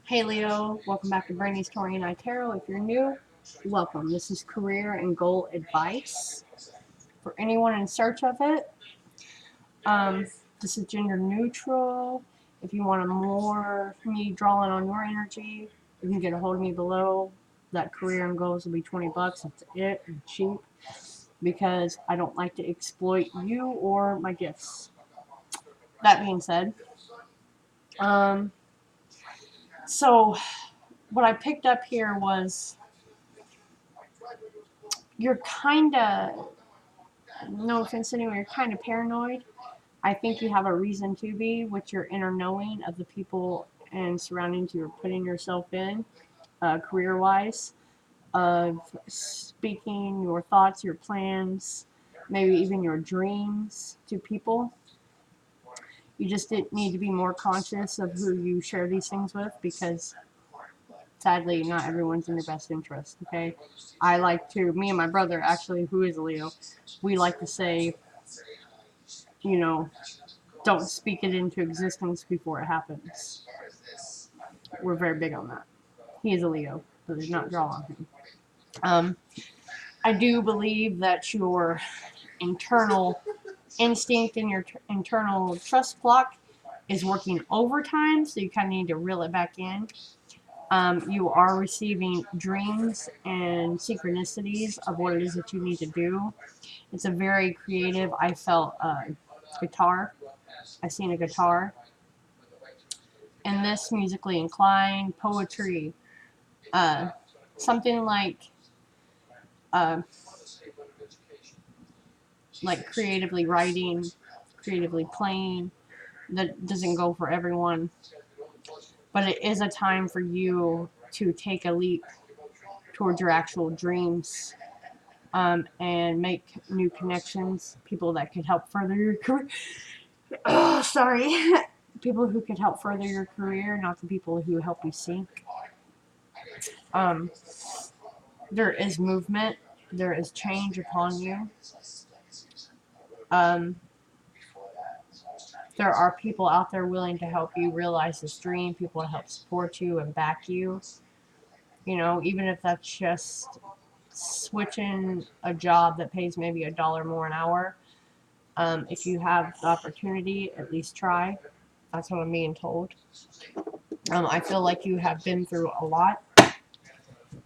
Hey Leo, welcome back to Brandy's Tori and I Tarot. If you're new, welcome. This is career and goal advice for anyone in search of it. Um, this is gender neutral. If you want more me drawing on your energy, you can get a hold of me below. That career and goals will be $20. That's it, and cheap, because I don't like to exploit you or my gifts. That being said, um, so what I picked up here was you're kind of, no offense anyone, you're kind of paranoid. I think you have a reason to be with your inner knowing of the people and surroundings you're putting yourself in, career wise, of speaking your thoughts, your plans, maybe even your dreams to people. You just need to be more conscious of who you share these things with, because sadly, not everyone's in your best interest, okay? I like to, me and my brother, actually, who is a Leo, we like to say, you know, don't speak it into existence before it happens. We're very big on that. He is a Leo, so do not draw on him. Um, I do believe that your internal instinct and your internal trust block is working overtime, so you kind of need to reel it back in. You are receiving dreams and synchronicities of what it is that you need to do. It's a very creative, I felt, guitar. I seen a guitar. And this musically inclined, poetry, uh, something uh, like creatively writing, creatively playing, that doesn't go for everyone. But it is a time for you to take a leap towards your actual dreams, and make new connections, people that could help further your career. Oh, sorry. People who could help further your career, not the people who help you sink. Um, there is movement, there is change upon you. Um, there are people out there willing to help you realize this dream, people to help support you and back you. You know, even if that's just switching a job that pays maybe $1 more an hour. If you have the opportunity, at least try. That's what I'm being told. I feel like you have been through a lot,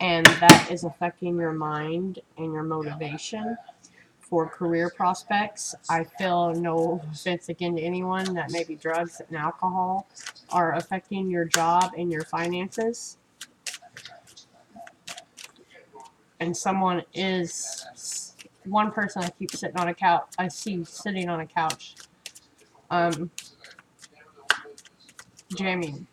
and that is affecting your mind and your motivation for career prospects. I feel, no offense again to anyone, that maybe drugs and alcohol are affecting your job and your finances. And one person I keep sitting on a couch, I see sitting on a couch, um, jamming.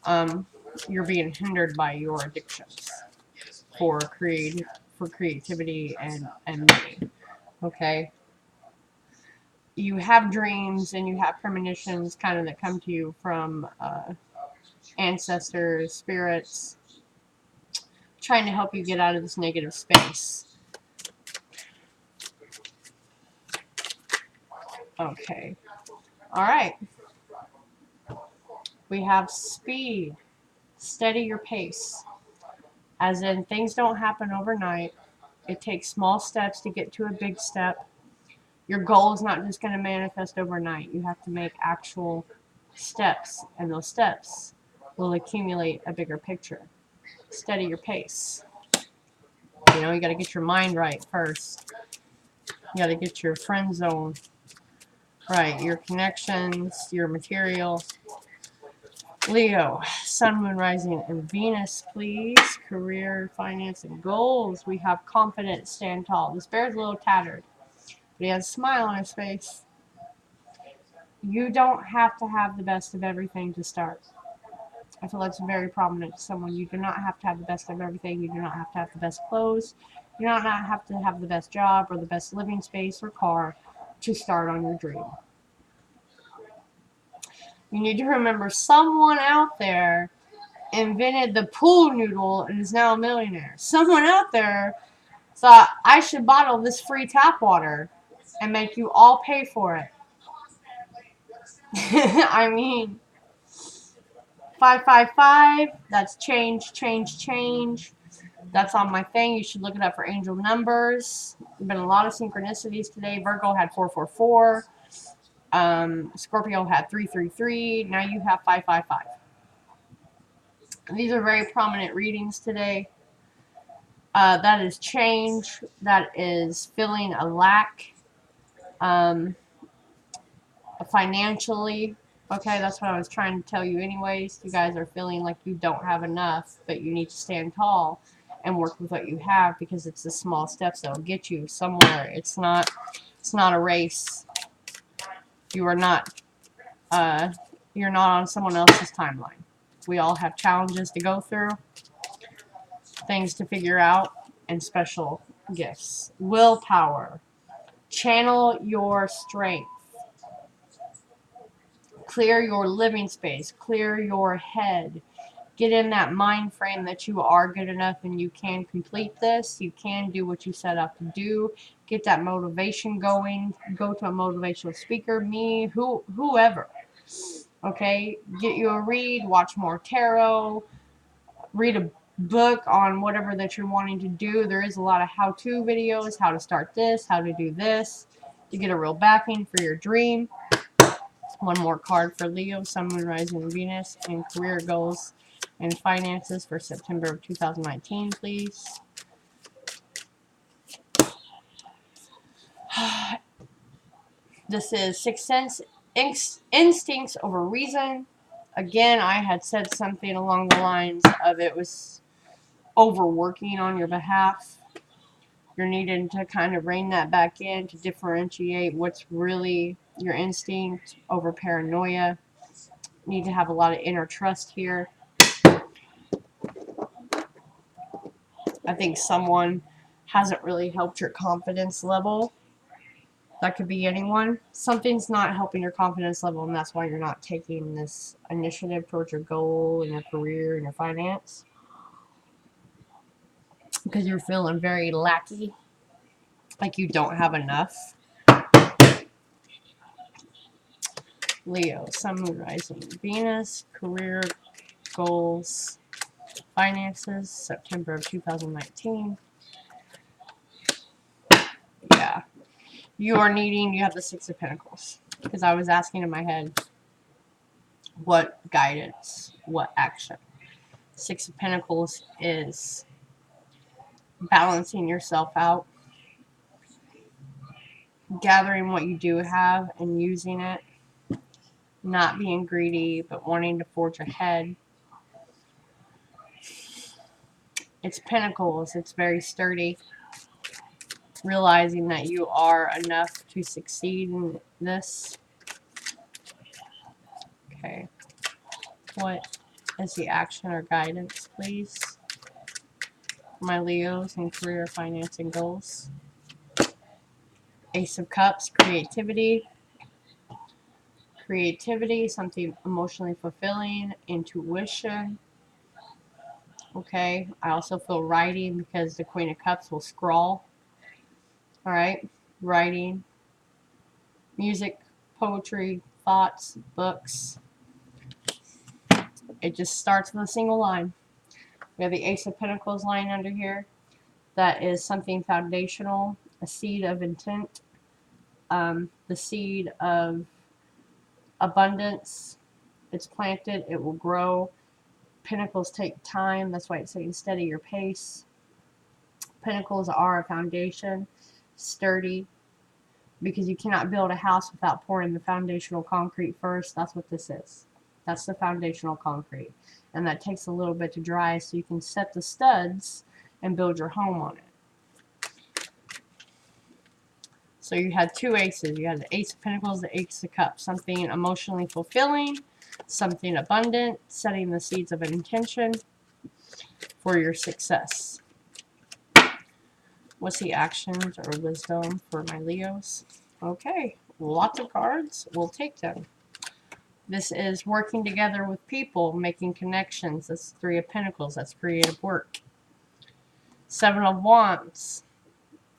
Um, you're being hindered by your addictions for creativity and money. Okay, you have dreams and you have premonitions kind of that come to you from ancestors, spirits, trying to help you get out of this negative space. Okay, all right. We have speed. Steady your pace. As in, things don't happen overnight. It takes small steps to get to a big step. Your goal is not just going to manifest overnight. You have to make actual steps, and those steps will accumulate a bigger picture. Steady your pace. You know, you got to get your mind right first. You got to get your friend zone right, your connections, your material. Leo, Sun, Moon, Rising, and Venus, please. Career, finance, and goals. We have confidence, stand tall. This bear's a little tattered, but he has a smile on his face. You don't have to have the best of everything to start. I feel that's very prominent to someone. You do not have to have the best of everything. You do not have to have the best clothes. You do not have to have the best job or the best living space or car to start on your dream. You need to remember, someone out there invented the pool noodle and is now a millionaire. Someone out there thought, I should bottle this free tap water and make you all pay for it. I mean, 555, that's change, change, change. That's on my thing. You should look it up for angel numbers. There's been a lot of synchronicities today. Virgo had 444. Scorpio had 333. Now you have 555. These are very prominent readings today. That is change. That is filling a lack financially. Okay, that's what I was trying to tell you anyways. You guys are feeling like you don't have enough, but you need to stand tall and work with what you have, because it's the small steps that will get you somewhere. It's not a race. You are not you're not on someone else's timeline. We all have challenges to go through, things to figure out, and special gifts. Willpower. Channel your strength. Clear your living space. Clear your head. Get in that mind frame that you are good enough and you can complete this. You can do what you set out to do. Get that motivation going. Go to a motivational speaker, me, whoever. Okay? Get you a read. Watch more tarot. Read a book on whatever that you're wanting to do. There is a lot of how-to videos, how to start this, how to do this, to get a real backing for your dream. One more card for Leo, Sun, Moon, Rising, and Venus, and career goals and finances for September of 2019, please. This is Sixth Sense, Instincts over Reason. Again, I had said something along the lines of it was overworking on your behalf. You're needing to kind of rein that back in to differentiate what's really your instinct over paranoia. You need to have a lot of inner trust here. I think someone hasn't really helped your confidence level. That could be anyone. Something's not helping your confidence level, and that's why you're not taking this initiative towards your goal and your career and your finance. Because you're feeling very lackey, like you don't have enough. Leo, Sun, Moon, Rising, Venus, career goals, finances, September of 2019. Yeah. You are needing, you have the Six of Pentacles. Because I was asking in my head, what guidance, what action? Six of Pentacles is balancing yourself out, gathering what you do have and using it, not being greedy, but wanting to forge ahead. It's Pentacles. It's very sturdy. Realizing that you are enough to succeed in this. Okay. What is the action or guidance, please? For my Leos and career, finance, and goals. Ace of Cups, creativity. Creativity, something emotionally fulfilling. Intuition. Okay. I also feel writing, because the Queen of Cups will scrawl. Alright. Writing. Music, poetry, thoughts, books. It just starts with a single line. We have the Ace of Pentacles lying under here. That is something foundational, a seed of intent, the seed of abundance. It's planted, it will grow. Pentacles take time, that's why it's saying steady your pace. Pentacles are a foundation, sturdy, because you cannot build a house without pouring the foundational concrete first. That's what this is. That's the foundational concrete. And that takes a little bit to dry so you can set the studs and build your home on it. So you had two aces. You had the Ace of Pentacles, the Ace of Cups. Something emotionally fulfilling, something abundant, setting the seeds of an intention for your success. What's the actions or wisdom for my Leos? Okay, lots of cards. We'll take them. This is working together with people, making connections. That's Three of Pentacles. That's creative work. Seven of Wands.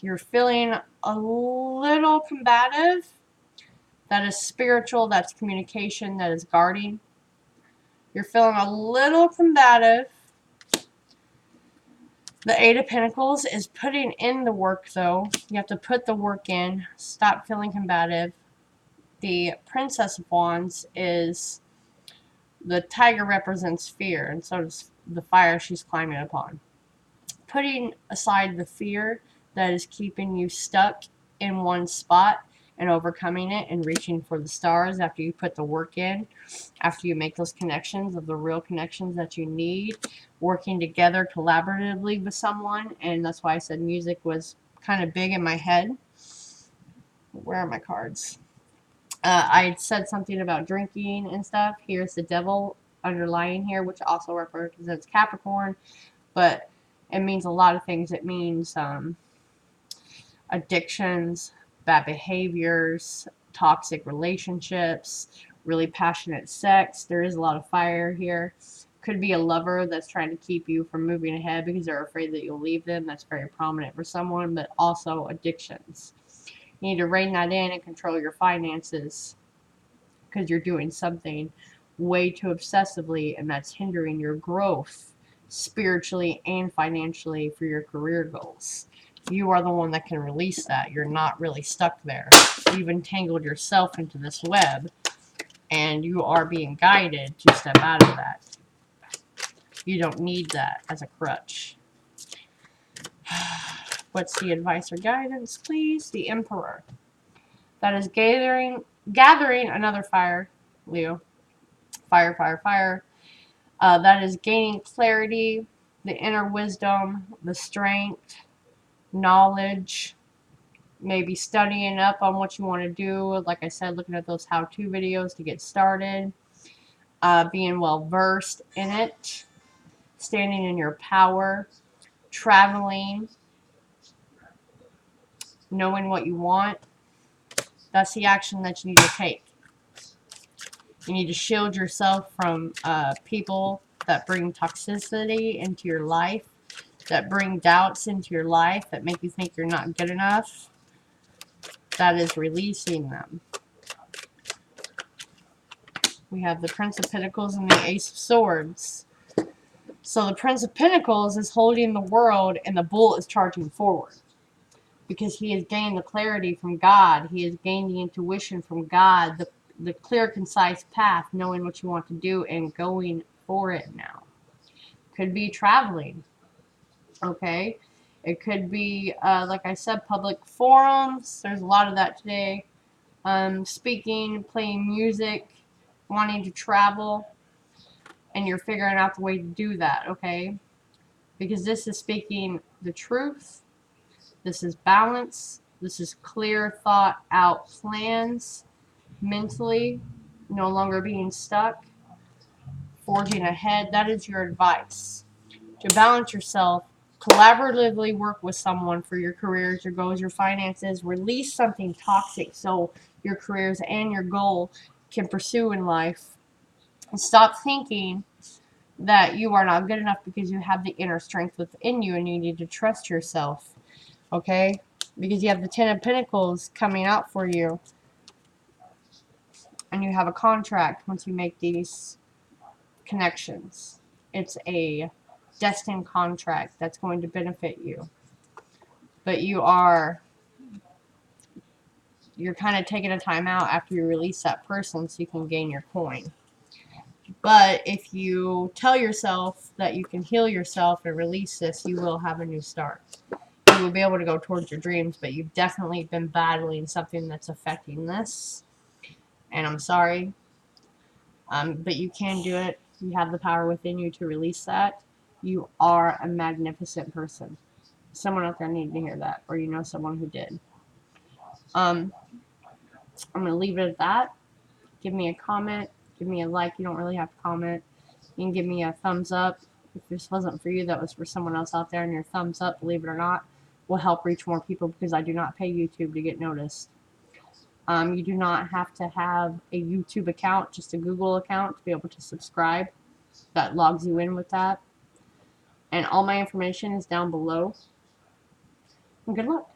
You're feeling a little combative. That is spiritual. That's communication. That is guarding. You're feeling a little combative. The Eight of Pentacles is putting in the work, though. You have to put the work in. Stop feeling combative. The Princess of Wands is... the tiger represents fear, and so does the fire she's climbing upon. Putting aside the fear that is keeping you stuck in one spot and overcoming it and reaching for the stars after you put the work in, after you make those connections of the real connections that you need, working together collaboratively with someone. And that's why I said music was kind of big in my head. Where are my cards? I said something about drinking and stuff. Here's the devil underlying here, which also represents Capricorn, but it means a lot of things. It means addictions, bad behaviors, toxic relationships, really passionate sex. There is a lot of fire here. Could be a lover that's trying to keep you from moving ahead because they're afraid that you'll leave them. That's very prominent for someone, but also addictions. You need to rein that in and control your finances because you're doing something way too obsessively, and that's hindering your growth spiritually and financially for your career goals. You are the one that can release that. You're not really stuck there. You've entangled yourself into this web, and you are being guided to step out of that. You don't need that as a crutch. What's the advice or guidance, please? The Emperor. That is gathering another fire, Leo. Fire, fire, fire. That is gaining clarity, the inner wisdom, the strength, knowledge, maybe studying up on what you want to do. Like I said, looking at those how-to videos to get started, being well versed in it, standing in your power, traveling, knowing what you want. That's the action that you need to take. You need to shield yourself from people that bring toxicity into your life, that bring doubts into your life, that make you think you're not good enough. That is releasing them. We have the Prince of Pentacles and the Ace of Swords. So the Prince of Pentacles is holding the world, and the Bull is charging forward. Because he has gained the clarity from God. He has gained the intuition from God. The clear, concise path, knowing what you want to do and going for it now. Could be traveling. Okay? It could be, like I said, public forums. There's a lot of that today. Speaking, playing music, wanting to travel, and you're figuring out the way to do that, okay? Because this is speaking the truth. This is balance. This is clear, thought out plans, mentally, no longer being stuck, forging ahead. That is your advice. To balance yourself, collaboratively work with someone for your careers, your goals, your finances. Release something toxic so your careers and your goal can pursue in life. And stop thinking that you are not good enough because you have the inner strength within you and you need to trust yourself. Okay? Because you have the Ten of Pentacles coming out for you. And you have a contract once you make these connections. It's a destined contract that's going to benefit you. But you're kind of taking a time out after you release that person so you can gain your coin. But if you tell yourself that you can heal yourself and release this, you will have a new start. You will be able to go towards your dreams, but you've definitely been battling something that's affecting this. And I'm sorry. But you can do it. You have the power within you to release that. You are a magnificent person. Someone out there needed to hear that, or you know someone who did. I'm going to leave it at that. Give me a comment. Give me a like. You don't really have to comment. You can give me a thumbs up. If this wasn't for you, that was for someone else out there, and your thumbs up, believe it or not, will help reach more people because I do not pay YouTube to get noticed. You do not have to have a YouTube account, just a Google account to be able to subscribe. That logs you in with that. And all my information is down below. And good luck.